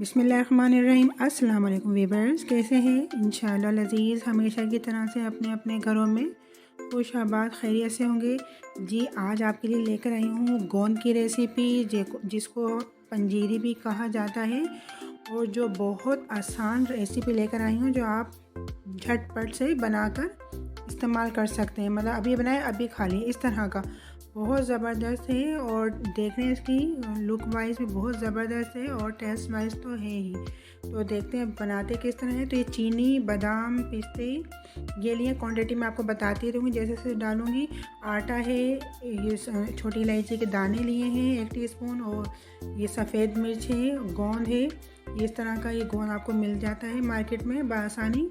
बिस्मिल्लाहिर्रहमानिर्रहीम। अस्सलाम वालेकुम वीवर्स, कैसे हैं? इंशाअल्लाह लज़ीज़ हमेशा की तरह से अपने अपने घरों में खुश आबाद खैरियत से होंगे। जी, आज आपके लिए लेकर आई हूँ गोंद की रेसिपी जिसको पंजीरी भी कहा जाता है, और जो बहुत आसान रेसिपी लेकर आई हूँ जो आप झटपट से बनाकर इस्तेमाल कर सकते हैं। मतलब अभी बनाए अभी खा लिए, इस तरह का बहुत ज़बरदस्त है। और देखने इसकी लुक वाइज भी बहुत ज़बरदस्त है और टेस्ट वाइज तो है ही। तो देखते हैं बनाते किस तरह है। तो ये चीनी, बादाम, पिस्ते ये लिए क्वांटिटी मैं आपको बताती रहूँगी जैसे जैसे डालूँगी। आटा है, ये छोटी इलायची के दाने लिए हैं 1 टीस्पून, और ये सफ़ेद मिर्च है, गोंद है। इस तरह का ये गोंद आपको मिल जाता है मार्केट में बआसानी।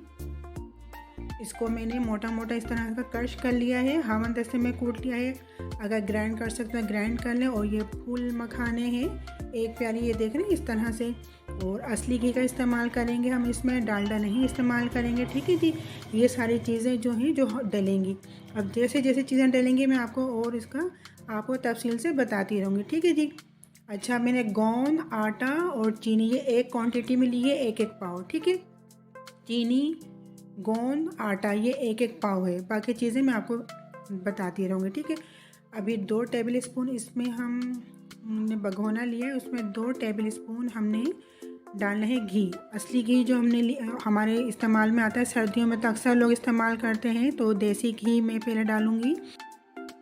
इसको मैंने मोटा मोटा इस तरह का क्रश कर लिया है, हावन दस्ते में कूट लिया है। अगर ग्राइंड कर सकते हैं ग्राइंड कर लें। और ये फूल मखाने हैं 1 प्याली, ये देख रहे हैं इस तरह से। और असली घी का इस्तेमाल करेंगे हम, इसमें डालडा नहीं इस्तेमाल करेंगे, ठीक है जी। ये सारी चीज़ें जो हैं जो डलेंगी। अब जैसे जैसे चीज़ें डलेंगी मैं आपको तफसील से बताती रहूँगी, ठीक है जी। अच्छा, मैंने गोंद, आटा और चीनी ये एक क्वान्टिटी में लिए 1-1 पाव, ठीक है। चीनी, गोंद, आटा ये 1-1 पाव है। बाकी चीज़ें मैं आपको बताती रहूँगी, ठीक है। अभी 2 टेबल स्पून इसमें हमने भगोना लिया है, उसमें 2 टेबल स्पून हमने डालना है घी। असली घी जो हमारे इस्तेमाल में आता है सर्दियों में, तो अक्सर लोग इस्तेमाल करते हैं। तो देसी घी मैं पहले डालूँगी।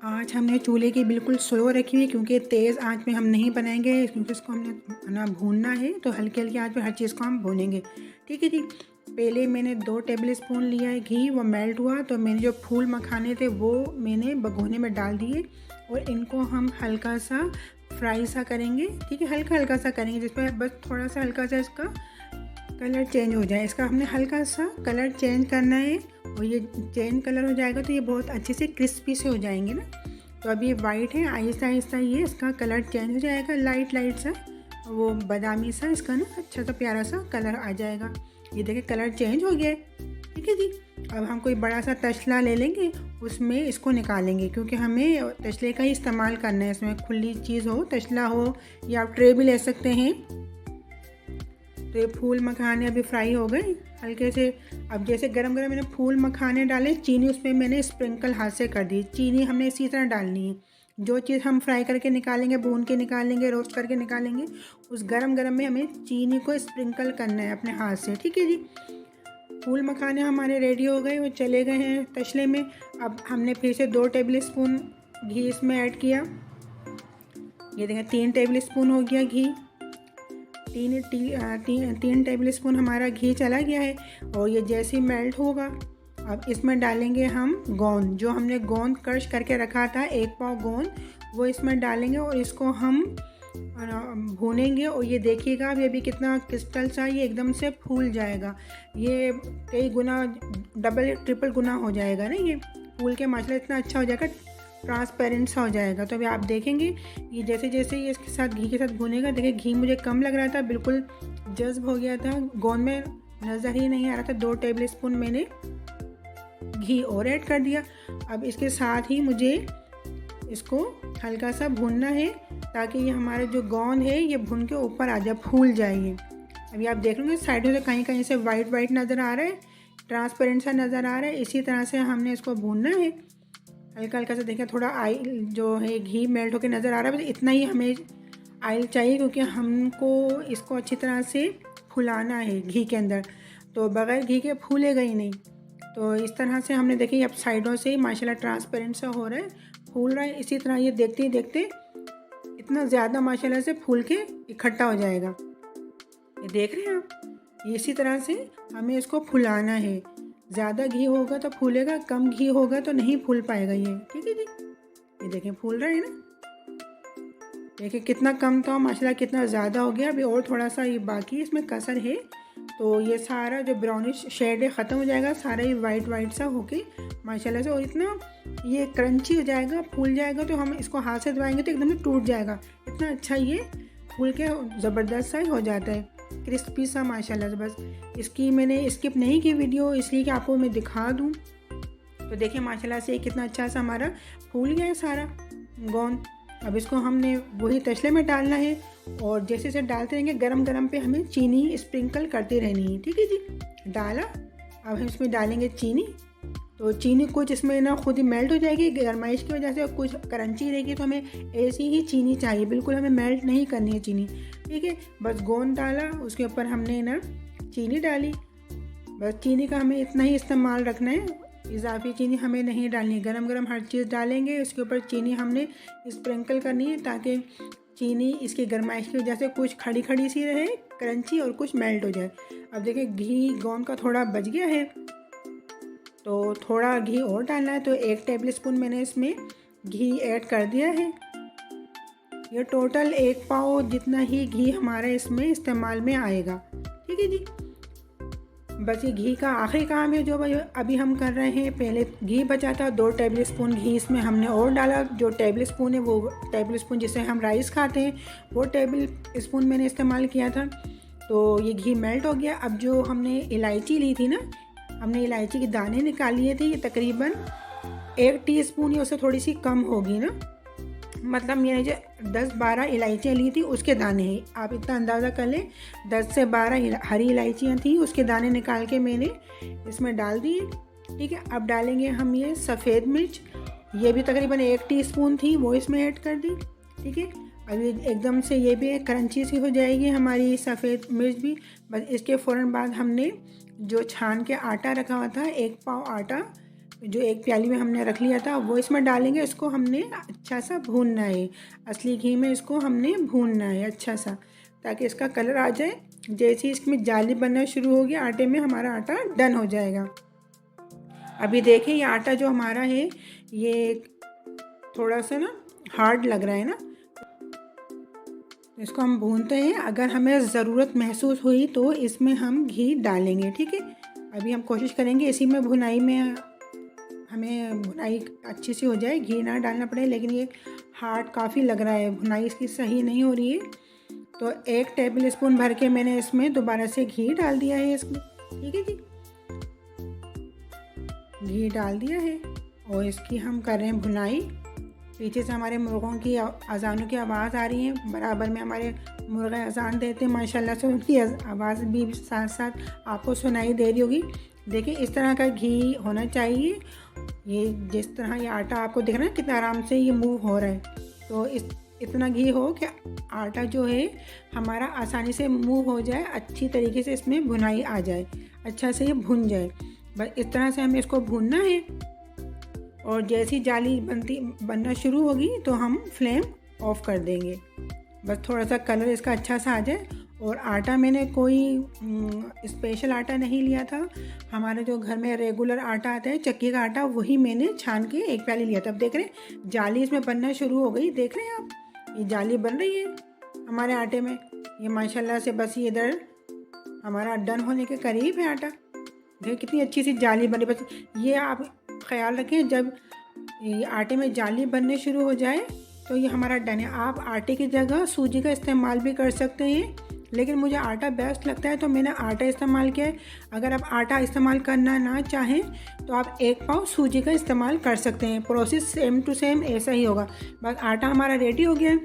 आँच हमने चूल्हे की बिल्कुल स्लो रखी हुई, क्योंकि तेज़ आंच में हम नहीं बनाएंगे, क्योंकि इसको हमने ना भूनना है। तो हल्की हल्की आंच में हर चीज़ को हम भूनेंगे, ठीक है जी। पहले मैंने 2 टेबल स्पून लिया है घी, वो मेल्ट हुआ तो मैंने जो फूल मखाने थे वो मैंने भगोने में डाल दिए, और इनको हम हल्का सा फ्राई सा करेंगे, ठीक है। हल्का हल्का सा करेंगे, जिसमें बस थोड़ा सा हल्का सा इसका कलर चेंज हो जाए। इसका हमने हल्का सा कलर चेंज करना है, और ये चेंज कलर हो जाएगा तो ये बहुत अच्छे से क्रिस्पी से हो जाएंगे ना। तो अभी ये वाइट है, आहिस्ता आहिस्ता ये इसका कलर चेंज हो जाएगा, लाइट लाइट सा वो बादामी सा, इसका ना अच्छा सा प्यारा सा कलर आ जाएगा। ये देखिए कलर चेंज हो गया है, ठीक है जी। अब हम कोई बड़ा सा तसला ले लेंगे, उसमें इसको निकालेंगे, क्योंकि हमें तसले का ही इस्तेमाल करना है। इसमें खुली चीज़ हो, तसला हो, या आप ट्रे भी ले सकते हैं। तो ये फूल मखाने अभी फ्राई हो गए हल्के से। अब जैसे गरम गरम मैंने फूल मखाने डाले, चीनी उसमें मैंने स्प्रिंकल हाथ से कर दी। चीनी हमने इसी तरह डालनी है। जो चीज़ हम फ्राई करके निकालेंगे, भून के निकालेंगे, रोस्ट करके निकालेंगे, उस गरम गरम में हमें चीनी को स्प्रिंकल करना है अपने हाथ से, ठीक है जी। फूल मखाने हमारे रेडी हो गए, वो चले गए हैं तसले में। अब हमने फिर से 2 टेबल स्पून घी इसमें ऐड किया। ये देखें 3 टेबल स्पून हो गया घी। 3 टेबल स्पून हमारा घी चला गया है। और ये जैसे ही मेल्ट होगा, अब इसमें डालेंगे हम गोंद। जो हमने गोंद क्रश करके रखा था 1 पाव गोंद, वो इसमें डालेंगे और इसको हम भूनेंगे। और ये देखिएगा अभी कितना क्रिस्टल सा ये एकदम से फूल जाएगा। ये कई गुना, डबल ट्रिपल गुना हो जाएगा ना, ये फूल के माशाल्लाह इतना अच्छा हो जाएगा, ट्रांसपेरेंट सा हो जाएगा। तो अभी आप देखेंगे ये जैसे जैसे ये इसके साथ घी के साथ भुनेगा। देखिए घी मुझे कम लग रहा था, बिल्कुल जज्ब हो गया था, गोंद में नज़र ही नहीं आ रहा था। 2 टेबल स्पून मैंने घी और ऐड कर दिया। अब इसके साथ ही मुझे इसको हल्का सा भूनना है, ताकि ये हमारे जो गोंद है ये भुन के ऊपर आ जाए, फूल जाएगी। अभी आप देख लेंगे साइडों से कहीं कहीं से वाइट वाइट नज़र आ रहा है, ट्रांसपेरेंट सा नज़र आ रहा है। इसी तरह से हमने इसको भूनना है हल्का हल्का से। देखिए थोड़ा आयल जो है घी मेल्ट होकर नज़र आ रहा है, बस इतना ही हमें आयल चाहिए, क्योंकि हमको इसको अच्छी तरह से फुलाना है घी के अंदर। तो बग़ैर घी के फूलेगा ही नहीं। तो इस तरह से हमने देखिए अब साइडों से माशाल्लाह ट्रांसपेरेंट सा हो रहा है, फूल रहा है। इसी तरह ये देखते ही देखते इतना ज़्यादा माशाल्लाह से फूल के इकट्ठा हो जाएगा। ये देख रहे हैं आप, इसी तरह से हमें इसको फुलाना है। ज़्यादा घी होगा तो फूलेगा, कम घी होगा तो नहीं फूल पाएगा ये, ठीक है जी। ये देखें फूल रहा है ना, देखिए कितना कम था माशाल्लाह, कितना ज़्यादा हो गया। अभी और थोड़ा सा ये बाकी इसमें कसर है। तो ये सारा जो ब्राउनिश शेड है ख़त्म हो जाएगा, सारा ये वाइट वाइट सा होके माशाल्लाह से। और इतना ये क्रंची हो जाएगा, फूल जाएगा। तो हम इसको हाथ से दबाएंगे तो एकदम से टूट जाएगा। इतना अच्छा ये फूल के ज़बरदस्त सा हो जाता है, क्रिस्पी सा माशाल्लाह से। बस इसकी मैंने स्किप नहीं की वीडियो, इसलिए कि आपको मैं दिखा दूँ। तो देखिए माशाल्लाह से कितना अच्छा सा हमारा फूल गया है सारा गोंद। अब इसको हमने वही तसले में डालना है और जैसे जैसे डालते रहेंगे गरम गरम पे हमें चीनी स्प्रिंकल करती रहनी है। ठीक है जी, डाला। अब हम इसमें डालेंगे चीनी। तो चीनी कुछ इसमें ना खुद ही मेल्ट हो जाएगी गरमाइश की वजह से, और कुछ क्रंची रहेगी, तो हमें ऐसी ही चीनी चाहिए, बिल्कुल हमें मेल्ट नहीं करनी है चीनी। ठीक है, बस गोंद डाला, उसके ऊपर हमने ना चीनी डाली। बस चीनी का हमें इतना ही इस्तेमाल रखना है, इजाफी चीनी हमें नहीं डालनी है। गरम गरम हर चीज़ डालेंगे, उसके ऊपर चीनी हमने स्प्रिंकल करनी है ताकि चीनी इसकी गरमाइश की वजह से कुछ खड़ी खड़ी सी रहे, क्रंची, और कुछ मेल्ट हो जाए। अब देखिए घी गोंद का थोड़ा बच गया है, तो थोड़ा घी और डालना है। तो 1 टेबल स्पून मैंने इसमें घी ऐड कर दिया है। ये टोटल 1 पाव जितना ही घी हमारा इसमें इस्तेमाल में आएगा। ठीक है जी, बस ये घी का आखिरी काम है जो अभी हम कर रहे हैं। पहले घी बचा था, 2 टेबल स्पून घी इसमें हमने और डाला। जो टेबल स्पून है वो टेबल स्पून जिससे हम राइस खाते हैं वो टेबल स्पून मैंने इस्तेमाल किया था। तो ये घी मेल्ट हो गया। अब जो हमने इलायची ली थी ना, हमने इलायची के दाने निकाल लिए थे, ये तकरीबन 1 टीस्पून या उससे थोड़ी सी कम होगी ना, मतलब मैंने जो 10-12 इलायचियाँ ली थी उसके दाने हैं, आप इतना अंदाज़ा कर लें। 10 से 12 हरी इलायचियाँ थी, उसके दाने निकाल के मैंने इसमें डाल दिए। ठीक है, अब डालेंगे हम ये सफ़ेद मिर्च, ये भी तकरीबन 1 टीस्पून थी, वो इसमें ऐड कर दी। ठीक है, अब ये एकदम से ये भी क्रंची सी हो जाएगी हमारी सफ़ेद मिर्च भी। बस इसके फ़ौरन बाद हमने जो छान के आटा रखा हुआ था, 1 पाव आटा जो 1 प्याली में हमने रख लिया था, वो इसमें डालेंगे। इसको हमने अच्छा सा भूनना है, असली घी में इसको हमने भूनना है अच्छा सा, ताकि इसका कलर आ जाए। जैसे ही इसमें जाली बनना शुरू होगी आटे में, हमारा आटा डन हो जाएगा। अभी देखिए ये आटा जो हमारा है ये थोड़ा सा ना हार्ड लग रहा है ना, इसको हम भूनते हैं। अगर हमें ज़रूरत महसूस हुई तो इसमें हम घी डालेंगे। ठीक है, अभी हम कोशिश करेंगे इसी में भुनाई में हमें भुनाई अच्छी सी हो जाए, घी ना डालना पड़े। लेकिन ये हार्ड काफ़ी लग रहा है, भुनाई इसकी सही नहीं हो रही है। तो 1 टेबल स्पून भर के मैंने इसमें दोबारा से घी डाल दिया है इसमें। ठीक है जी, घी डाल दिया है और इसकी हम कर रहे हैं भुनाई। पीछे से हमारे मुर्गों की अजानों की आवाज़ आ रही है, बराबर में हमारे मुर्गे अजान देते हैं माशाल्लाह से, उनकी आवाज़ भी साथ साथ आपको सुनाई दे रही होगी। देखिए इस तरह का घी होना चाहिए। ये जिस तरह ये आटा आपको दिख रहा है कितना आराम से ये मूव हो रहा है, तो इतना घी हो कि आटा जो है हमारा आसानी से मूव हो जाए, अच्छी तरीके से इसमें भुनाई आ जाए, अच्छा से ये भुन जाए। बस इस तरह से हमें इसको भूनना है। और जैसी जाली बनना शुरू होगी तो हम फ्लेम ऑफ कर देंगे। बस थोड़ा सा कलर इसका अच्छा सा आ जाए। और आटा मैंने कोई स्पेशल आटा नहीं लिया था, हमारे जो घर में रेगुलर आटा आता है चक्की का आटा, वही मैंने छान के 1 प्याली लिया था। अब देख रहे हैं जाली इसमें बनना शुरू हो गई, देख रहे हैं आप, ये जाली बन रही है हमारे आटे में। ये माशाल्लाह से बस ये इधर हमारा डन होने के करीब है आटा। देखिए कितनी अच्छी सी जाली बनी। बस ये आप ख्याल रखें, जब ये आटे में जाली बनने शुरू हो जाए तो ये हमारा डन है। आप आटे की जगह सूजी का इस्तेमाल भी कर सकते हैं, लेकिन मुझे आटा बेस्ट लगता है तो मैंने आटा इस्तेमाल किया है। अगर आप आटा इस्तेमाल करना ना चाहें तो आप 1 पाव सूजी का इस्तेमाल कर सकते हैं। प्रोसेस सेम टू सेम ऐसा ही होगा। बस आटा हमारा रेडी हो गया है।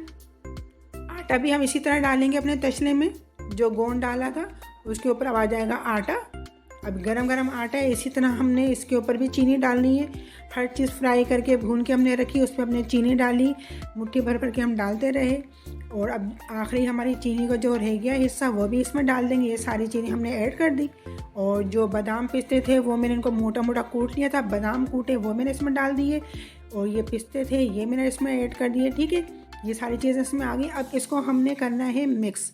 आटा भी हम इसी तरह डालेंगे अपने तसले में, जो गोंद डाला था उसके ऊपर अब आ जाएगा आटा। अब गरम गरम आटा है, इसी तरह हमने इसके ऊपर भी चीनी डालनी है। हर चीज़ फ्राई करके भून के हमने रखी, उस पर हमने चीनी डाली, मुट्ठी भर भर के हम डालते रहे। और अब आखिरी हमारी चीनी का जो रह गया हिस्सा वो भी इसमें डाल देंगे। ये सारी चीनी हमने ऐड कर दी। और जो बादाम पिस्ते थे वो मैंने इनको मोटा मोटा कूट लिया था, बादाम कूटे वो मैंने इसमें डाल दिए। और ये पिस्ते थे ये मैंने इसमें ऐड कर दिए। ठीक है, ये सारी चीज़ें इसमें आ गई। अब इसको हमने करना है मिक्स,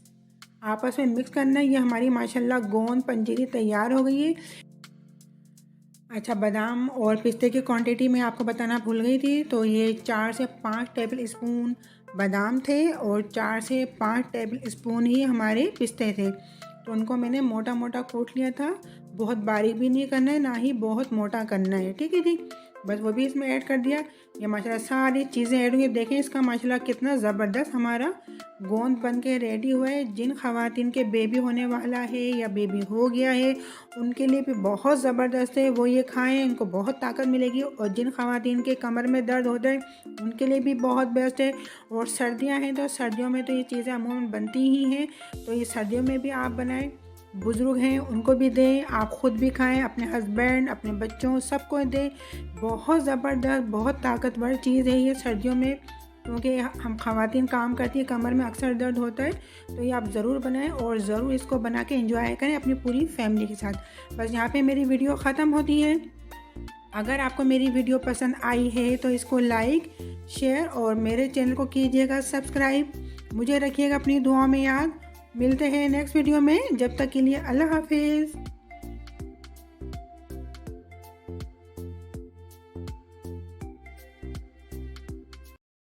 आपस में मिक्स करना है। ये हमारी माशाल्लाह गोंद पंजीरी तैयार हो गई है। अच्छा, बादाम और पिस्ते की क्वांटिटी मैं आपको बताना भूल गई थी। तो ये 4 से 5 टेबल स्पून बादाम थे और 4 से 5 टेबल स्पून ही हमारे पिस्ते थे। तो उनको मैंने मोटा मोटा कूट लिया था। बहुत बारीक भी नहीं करना है, ना ही बहुत मोटा करना है। ठीक है जी, बस वो भी इसमें ऐड कर दिया। ये माशाल्लाह सारी चीज़ें ऐड हुई। देखें इसका माशाल्लाह कितना ज़बरदस्त हमारा गोंद बन के रेडी हुआ है। जिन ख़वातीन के बेबी होने वाला है या बेबी हो गया है उनके लिए भी बहुत ज़बरदस्त है, वो ये खाएं, उनको बहुत ताकत मिलेगी। और जिन ख़वातीन के कमर में दर्द होता है उनके लिए भी बहुत बेस्ट है। और सर्दियाँ हैं तो सर्दियों में तो ये चीज़ें अमूमन बनती ही हैं, तो ये सर्दियों में भी आप बनाएं। बुज़ुर्ग हैं उनको भी दें, आप ख़ुद भी खाएं, अपने हस्बैंड, अपने बच्चों, सबको दें। बहुत ज़बरदस्त, बहुत ताकतवर चीज़ है ये सर्दियों में, क्योंकि हम ख़वातीन काम करती हैं, कमर में अक्सर दर्द होता है। तो ये आप ज़रूर बनाएं और ज़रूर इसको बना के एंजॉय करें अपनी पूरी फैमिली के साथ। बस यहाँ पे मेरी वीडियो ख़त्म होती है। अगर आपको मेरी वीडियो पसंद आई है तो इसको लाइक, शेयर और मेरे चैनल को कीजिएगा सब्सक्राइब। मुझे रखिएगा अपनी दुआ में याद। मिलते हैं नेक्स्ट वीडियो में, जब तक के लिए अल्लाह हाफिज़।